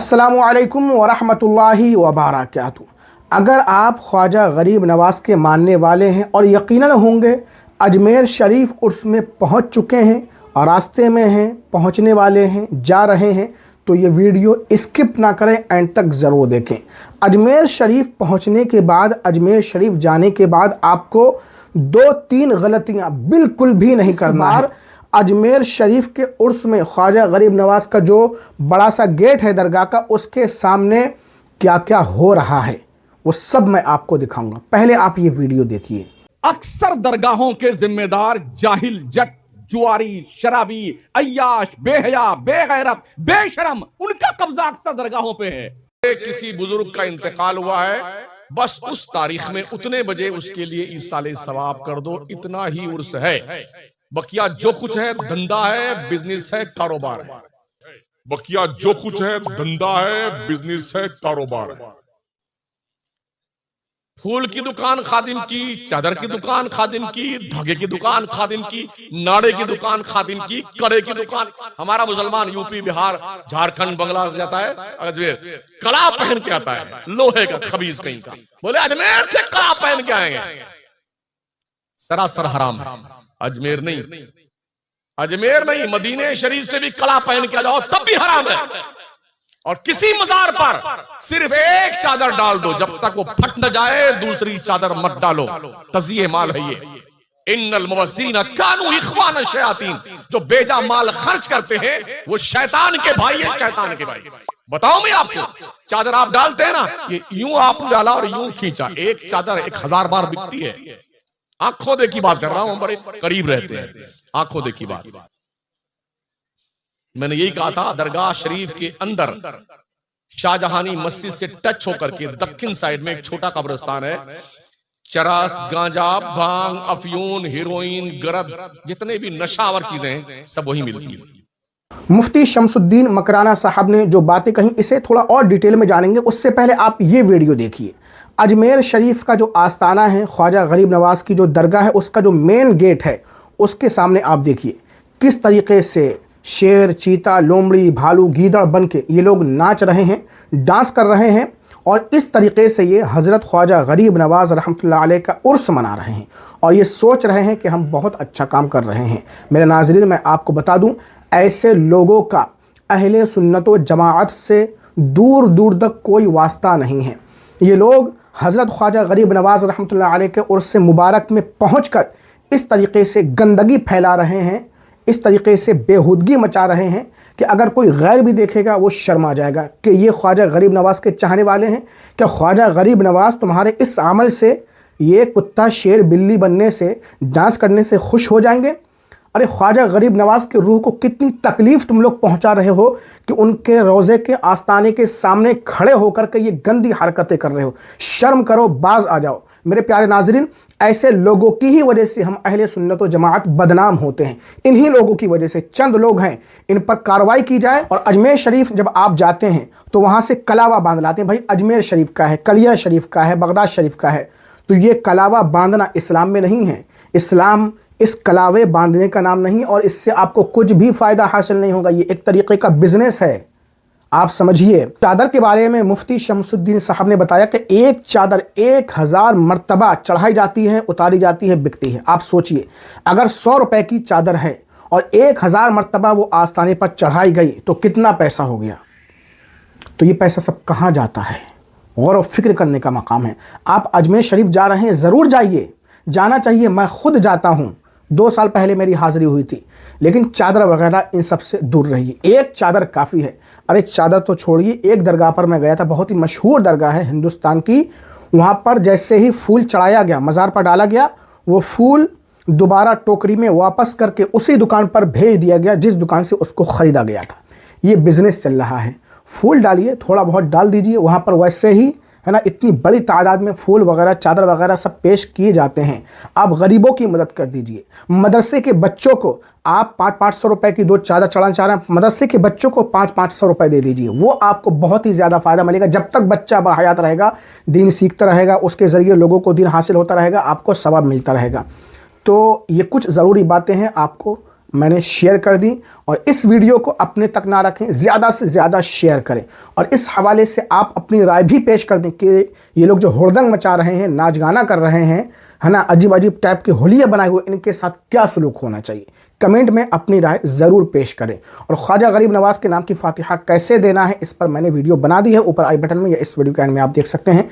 अस्सलामुअलैकुम वरहमतुल्लाहि वबरकातुहू। अगर आप ख्वाजा गरीब नवाज़ के मानने वाले हैं और यकीनन होंगे अजमेर शरीफ उर्स में पहुंच चुके हैं और रास्ते में हैं, पहुंचने वाले हैं, जा रहे हैं, तो ये वीडियो स्किप ना करें, एंड तक ज़रूर देखें। अजमेर शरीफ पहुंचने के बाद, अजमेर शरीफ जाने के बाद आपको 2-3 गलतियां बिल्कुल भी नहीं करना है। अजमेर शरीफ के उर्स में ख्वाजा गरीब नवाज़ का जो बड़ा सा गेट है दरगाह का, उसके सामने क्या क्या हो रहा है वो सब मैं आपको दिखाऊंगा। पहले आप ये वीडियो देखिए। अक्सर दरगाहों के जिम्मेदार जाहिल, जट, जुआरी, शराबी, अय्याश, बेहया, बेगैरत, बेशरम, उनका कब्जा अक्सर दरगाहों पे है। किसी बुजुर्ग का इंतकाल हुआ है, बस उस तारीख में उतने बजे उसके लिए ईसाले सवाब कर दो, इतना ही उर्स है। बकिया जो कुछ है धंधा है, बिजनेस है, कारोबार है। बकिया जो कुछ है धंधा है, बिजनेस है, कारोबार है। फूल की दुकान खादिम की, चादर की दुकान खादिम की, धागे की दुकान खादिम की, नाड़े की दुकान खादिम की, कड़े की दुकान। हमारा मुसलमान यूपी, बिहार, झारखंड, बांग्लादेश जाता है, अजमेर कड़ा पहन के आता है, लोहे का खबीज कहीं का, बोले अजमेर से कड़ा पहन के आएंगे। सरासर हराम है। अजमेर नहीं, अजमेर नहीं, मदीने शरीफ से भी कड़ा पहन के आ जाओ तब भी हराम है। और किसी मजार पर सिर्फ एक चादर डाल दो, जब तक वो फट न जाए दूसरी चादर मत डालो। तज़िये माल है ये। इन्नल मुबस्सिरीन कानू इख्वान शयातीन। जो बेजा माल खर्च करते हैं वो शैतान के भाई है, शैतान के भाई। बताओ मैं आपको, चादर आप डालते हैं ना, ये यूं आपने डाला और यूं खींचा, एक चादर 1000 बार बिकती है। आंखों देखी बात कर रहा हूं, बड़े करीब रहते हैं, आंखों देखी बात। मैंने यही कहा था, दरगाह शरीफ के अंदर शाहजहानी मस्जिद से टच होकर के दक्षिण साइड में एक छोटा कब्रिस्तान है। चरस, गांजा, भांग, अफयून, हीरोइन, गरद, जितने भी नशावर चीजें हैं सब वही मिलती है। मुफ्ती शमसुद्दीन मकराना साहब ने जो बातें कही, इसे थोड़ा और डिटेल में जानेंगे। उससे पहले आप ये वीडियो देखिए। अजमेर शरीफ का जो आस्थाना है, ख्वाजा गरीब नवाज़ की जो दरगाह है, उसका जो मेन गेट है, उसके सामने आप देखिए किस तरीके से शेर, चीता, लोमड़ी, भालू, गीदड़ बन के ये लोग नाच रहे हैं, डांस कर रहे हैं, और इस तरीके से ये हज़रत ख्वाजा गरीब नवाज़ रहमतुल्लाह अलैह का उर्स मना रहे हैं और ये सोच रहे हैं कि हम बहुत अच्छा काम कर रहे हैं। मेरे नाज़रीन, मैं आपको बता दूं, ऐसे लोगों का अहले सुन्नत व जमाअत से दूर दूर तक कोई वास्ता नहीं है। ये लोग हज़रत ख्वाजा गरीब नवाज़ रहमतुल्लाह अलैह के उर्स मुबारक में पहुँचकर इस तरीके से गंदगी फैला रहे हैं, इस तरीके से बेहूदगी मचा रहे हैं कि अगर कोई गैर भी देखेगा वो शर्मा जाएगा कि ये ख्वाजा गरीब नवाज़ के चाहने वाले हैं। क्या ख्वाजा गरीब नवाज़ तुम्हारे इस अमल से, ये कुत्ता शेर बिल्ली बनने से, डांस करने से खुश हो जाएंगे? अरे ख्वाजा गरीब नवाज़ की रूह को कितनी तकलीफ़ तुम लोग पहुंचा रहे हो कि उनके रोज़े के आस्ताने के सामने खड़े होकर के ये गंदी हरकतें कर रहे हो। शर्म करो, बाज आ जाओ। मेरे प्यारे नाज़रीन, ऐसे लोगों की ही वजह से हम अहले सुन्नत व जमाअत बदनाम होते हैं। इन्हीं लोगों की वजह से, चंद लोग हैं, इन पर कार्रवाई की जाए। और अजमेर शरीफ जब आप जाते हैं तो वहाँ से कलावा बांध लाते हैं। भाई अजमेर शरीफ का है, कलिया शरीफ का है, बगदाद शरीफ का है, तो ये कलावा बांधना इस्लाम में नहीं है। इस्लाम इस कलावे बांधने का नाम नहीं, और इससे आपको कुछ भी फ़ायदा हासिल नहीं होगा। ये एक तरीके का बिजनेस है, आप समझिए। चादर के बारे में मुफ्ती शमसुद्दीन साहब ने बताया कि एक चादर 1000 मरतबा चढ़ाई जाती है, उतारी जाती है, बिकती है। आप सोचिए, अगर 100 रुपए की चादर है और 1000 मरतबा वो आस्थाने पर चढ़ाई गई तो कितना पैसा हो गया? तो ये पैसा सब कहाँ जाता है? गौर व फिक्र करने का मकाम है। आप अजमेर शरीफ जा रहे हैं, ज़रूर जाइए, जाना चाहिए। मैं खुद जाता हूँ, 2 साल पहले मेरी हाज़िरी हुई थी, लेकिन चादर वगैरह इन सब से दूर रहिए। एक चादर काफ़ी है। अरे चादर तो छोड़िए, एक दरगाह पर मैं गया था, बहुत ही मशहूर दरगाह है हिंदुस्तान की। वहाँ पर जैसे ही फूल चढ़ाया गया, मज़ार पर डाला गया, वो फूल दोबारा टोकरी में वापस करके उसी दुकान पर भेज दिया गया जिस दुकान से उसको ख़रीदा गया था। ये बिज़नेस चल रहा है। फूल डालिए, थोड़ा बहुत डाल दीजिए, वहाँ पर वैसे ही है ना, इतनी बड़ी तादाद में फूल वगैरह, चादर वगैरह सब पेश किए जाते हैं। आप गरीबों की मदद कर दीजिए। मदरसे के बच्चों को आप 500-500 रुपए की 2 चादर चढ़ाना चाह रहे हैं, मदरसे के बच्चों को 500-500 रुपए दे दीजिए। वो आपको बहुत ही ज़्यादा फ़ायदा मिलेगा। जब तक बच्चा बाहयात रहेगा, दीन सीखता रहेगा, उसके ज़रिए लोगों को दीन हासिल होता रहेगा, आपको सवाब मिलता रहेगा। तो ये कुछ ज़रूरी बातें हैं, आपको मैंने शेयर कर दी। और इस वीडियो को अपने तक ना रखें, ज़्यादा से ज़्यादा शेयर करें और इस हवाले से आप अपनी राय भी पेश कर दें कि ये लोग जो हुड़दंग मचा रहे हैं, नाच गाना कर रहे हैं, है ना, अजीब अजीब टाइप के होलिया बनाए हुए, इनके साथ क्या सलूक होना चाहिए। कमेंट में अपनी राय ज़रूर पेश करें। और ख्वाजा गरीब नवाज़ के नाम की फातिहा कैसे देना है, इस पर मैंने वीडियो बना दी है, ऊपर आई बटन में या इस वीडियो के एंड में आप देख सकते हैं।